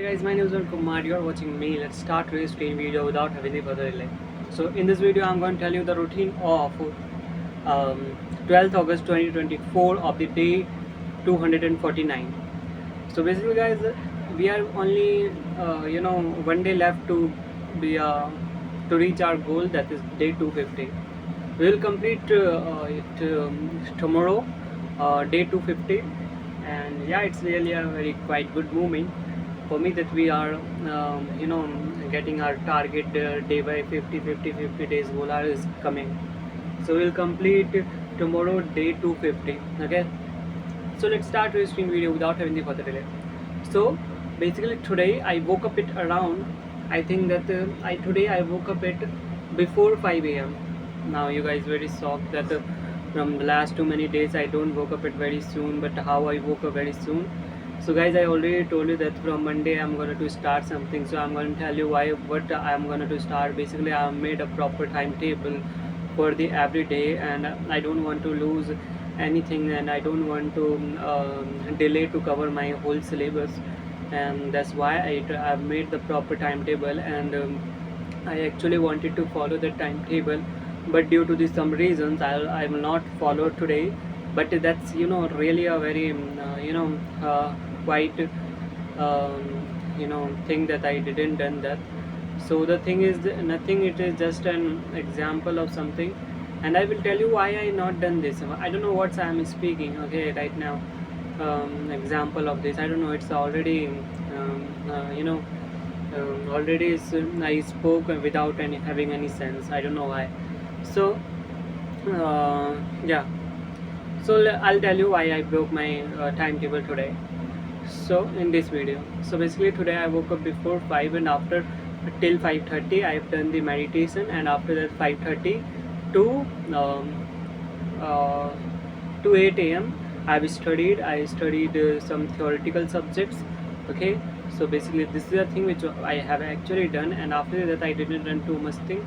Hey guys, my name is Kumar. You are watching me. Let's start today's train video without having any further delay. So in this video, I'm going to tell you the routine of 12th August 2024 of the day 249. So basically, guys, we are only 1 day left to be to reach our goal, that is day 250. We will complete it tomorrow, day 250, and yeah, it's really a very quite good moment for me that we are getting our target day by 50 days goal is coming. So we'll complete tomorrow day 250. Okay, so let's start with stream video without having the further delay. So basically today I woke up at around, I think that I woke up at before 5 a.m. Now you guys very shocked that from the last too many days I don't woke up at very soon, but how I woke up very soon. So guys, I already told you that from Monday I'm going to start something, so I'm going to tell you what I'm going to start. Basically I have made a proper timetable for the every day, and I don't want to lose anything, and I don't want to delay to cover my whole syllabus, and that's why I've made the proper timetable, and I actually wanted to follow the timetable, but due to some reasons I will not follow today. But that's really a very quite thing that I didn't done that. So the thing is nothing, it is just an example of something, and I will tell you why I not done this. I don't know what I am speaking okay right now. Example of this, I don't know, it's already already I spoke without any having any sense, I don't know why. So yeah, so I'll tell you why I broke my timetable today. So in this video, so basically today I woke up before 5, and after till 5:30 I've done the meditation, and after that 5:30 to uh, to 8 a.m. I studied some theoretical subjects. Okay, so basically this is a thing which I have actually done, and after that I didn't done too much thing.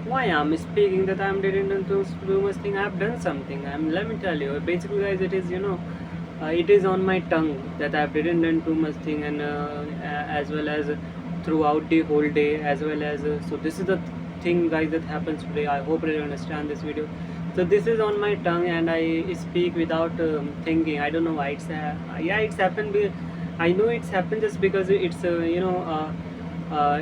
Why I'm speaking that I'm didn't done too much thing? I've done something. Let me tell you. Basically, guys, it is it is on my tongue that I didn't done too much thing, and as well as throughout the whole day, as well as so this is the thing, guys, that happens today. I hope you understand this video. So this is on my tongue, and I speak without thinking. I don't know why it's yeah, it's happened. I know it's happened just because it's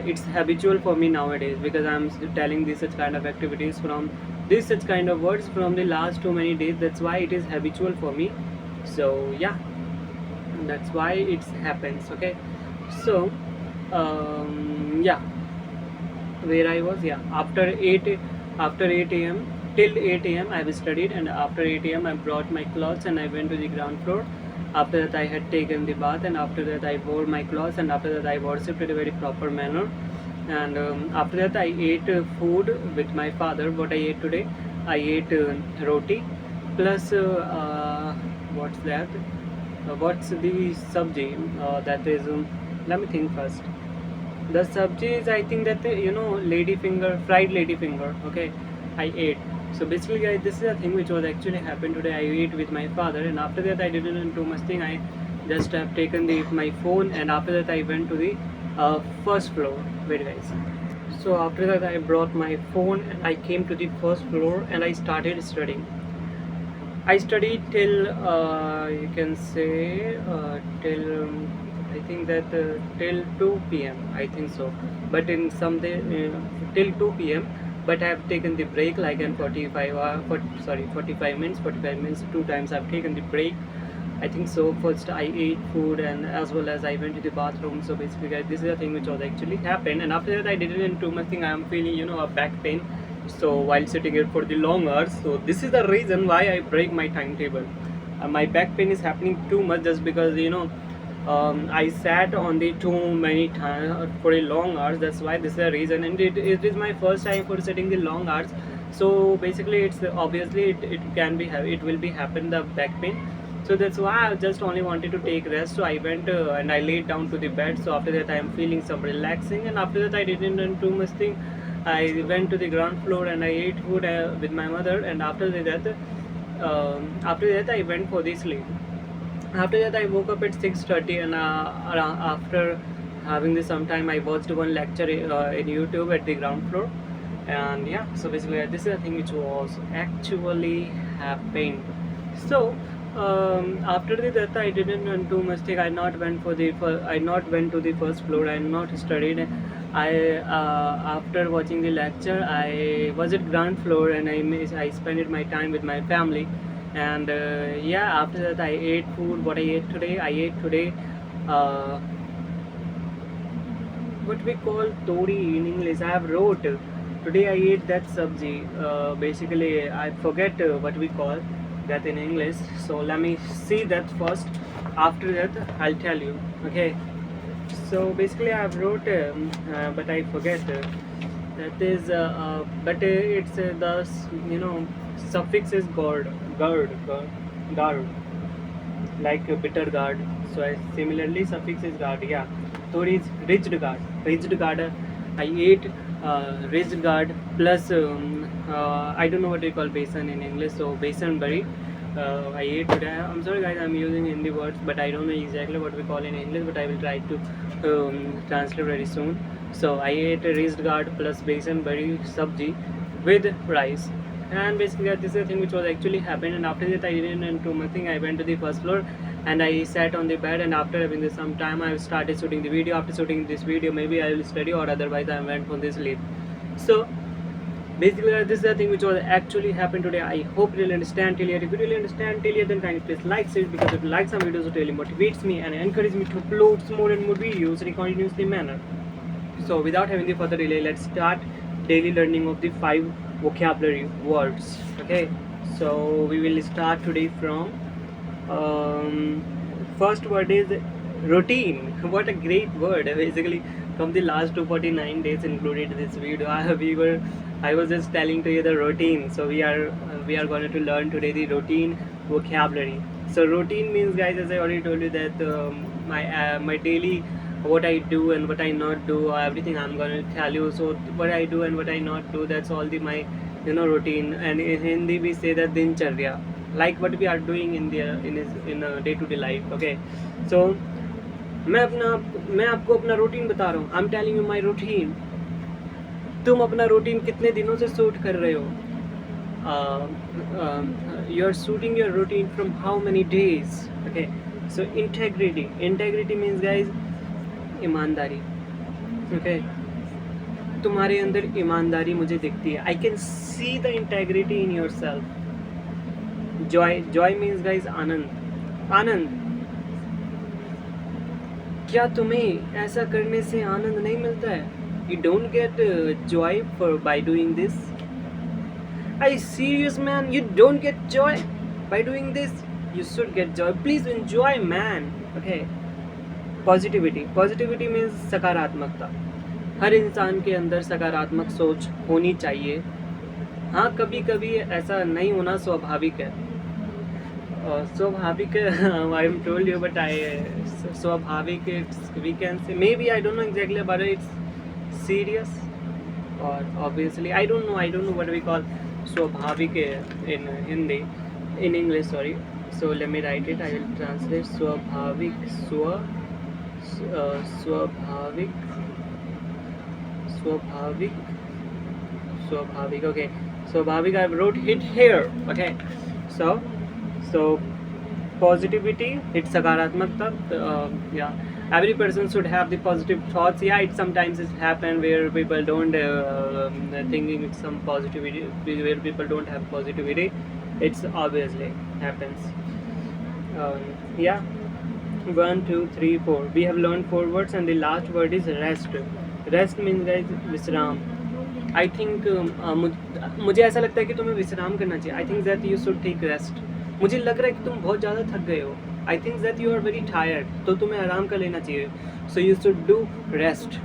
it's habitual for me nowadays, because I'm telling these such kind of activities from these such kind of words from the last too many days. That's why it is habitual for me. So yeah, that's why it happens. Okay, so yeah, where I was, yeah, after 8 a.m. till 8 a.m. I've studied, and after 8 a.m. I brought my clothes and I went to the ground floor. After that I had taken the bath, and after that I wore my clothes, and after that I worshipped in a very proper manner, and after that I ate food with my father. What I ate today, I ate roti plus what's that, what's the sabji, that is let me think first. The sabji is, I think that lady finger, fried lady finger. Okay, I ate. So basically, guys, this is a thing which was actually happened today. I ate with my father, and after that I didn't do much thing. I just have taken my phone, and after that I went to the first floor. Wait, guys. So after that I brought my phone, and I came to the first floor, and I started studying. I studied till you can say till I think that till 2 p.m. I think so. But in some day till 2 p.m. But I have taken the break like in 45 minutes. 45 minutes. Two times I've taken the break. I think so. First I ate food, and as well as I went to the bathroom. So basically, guys, this is a thing which was actually happened. And after that I didn't do much thing. I am feeling a back pain, so while sitting here for the long hours. So this is the reason why I break my timetable. My back pain is happening too much just because I sat on the too many times for a long hours. That's why this is the reason, and it is my first time for sitting the long hours. So basically it's obviously it can be it will be happen the back pain. So that's why I just only wanted to take rest. So I went and I laid down to the bed. So after that I am feeling some relaxing, and after that I didn't do too much thing. I went to the ground floor and I ate food with my mother, and after that I went for the sleep. After that I woke up at 6:30, and after having this sometime, I watched one lecture in YouTube at the ground floor, and yeah, so basically this is a thing which was actually happened. So after the that I didn't do much thing. I not went for the I not went to the first floor. I not studied. I after watching the lecture, I was at ground floor, and I spent my time with my family, and yeah, after that I ate food. What I ate today. Uh, what we call tori in English. I have wrote today I ate that sabji. Basically, I forget what we call that in English. So let me see that first. After that, I'll tell you. Okay. So basically, I have wrote, but I forget. That is, but it's the suffix is gourd, like bitter gourd. So I similarly suffix is gourd. Yeah, so it's ridged gourd. Ridged gourd. I ate ridged gourd plus I don't know what we call besan in English. So besan bari. I ate today. I'm sorry guys, I'm using Hindi words, but I don't know exactly what we call in English. But I will try to translate very soon. So I ate a ridged gourd plus besan bari sabji with rice, and basically this is the thing which was actually happened. And after that I didn't do nothing. I went to the first floor and I sat on the bed, and after having this some time I started shooting the video. After shooting this video, maybe I will study, or otherwise I went for this sleep. So basically this is the thing which was actually happened today. I hope you will understand till here. If you really understand till here, then kindly please like it, because if you like some videos, it really motivates me and encourages me to upload more and more videos in a continuously manner. So without having the further delay, let's start daily learning of the 5 vocabulary words. Okay, so we will start today from first word is routine. What a great word. Basically from the last 249 days included this video, I was just telling to you the routine. So we are going to learn today the routine vocabulary. So routine means, guys, as I already told you, that my daily, what I do and what I not do, everything I'm gonna tell you. So what I do and what I not do, that's all the my routine. And in Hindi we say that dincharya, like what we are doing in a day-to-day life. Okay, so मैं आपको अपना routine बता रहा हूँ. I am telling you my routine. तुम अपना routine कितने दिनों से शूट कर रहे हो? You are shooting your routine from how many days? Okay, so integrity means, guys, ईमानदारी. Okay, तुम्हारे अंदर ईमानदारी मुझे दिखती है. I can see the integrity in yourself. Joy means, guys, आनंद. क्या तुम्हें ऐसा करने से आनंद नहीं मिलता है? You don't get joy by doing this? Are you serious, man? You don't get joy by doing this? You should get joy. Please enjoy, man. Okay. Positivity means सकारात्मकता. हर इंसान के अंदर सकारात्मक सोच होनी चाहिए. हाँ, कभी कभी ऐसा नहीं होना स्वाभाविक है. स्वाभाविक I am told you, but स्वाभाविक we can say, maybe, I don't know exactly about it's serious और obviously I don't know what we call स्वाभाविक in Hindi, in English, sorry. So let me write it. I will translate स्वाभाविक. स्वाभाविक. Okay, स्वाभाविक I wrote it here. Okay, so positivity, it's सकारात्मकता. Yeah, every person should have the positive thoughts. Yeah, it sometimes it happen where people don't thinking it's some positivity, where people don't have positivity. It's obviously happens. Yeah, 1 2 3 4 we have learned 4 words, and the last word is rest means, guys, विश्राम. I think मुझे ऐसा लगता है कि तुम्हें विश्राम करना चाहिए. I think that you should take rest. मुझे लग रहा है कि तुम बहुत ज़्यादा थक गए हो. I think that you are very tired, तो तुम्हें आराम कर लेना चाहिए. So you should do rest.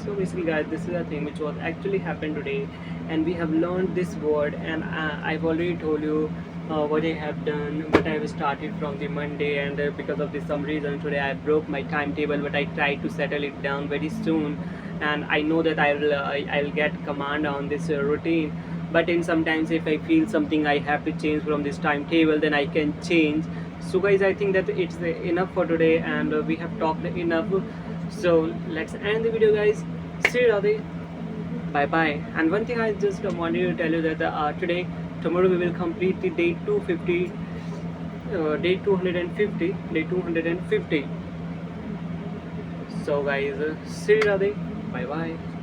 So basically, guys, this is a thing which was actually happened today, and we have learned this word, and I've already told you what I have done, but I have started from the Monday, and because of this some reason today I broke my timetable, but I try to settle it down very soon, and I know that I'll get command on this routine. But in sometimes if I feel something I have to change from this timetable, then I can change. So guys, I think that it's enough for today, and we have talked enough. So let's end the video, guys. See you, Radhe. Bye bye. And one thing I just wanted to tell you that today, tomorrow we will complete the day 250, day 250, day 250. So guys, see you, Radhe. Bye bye.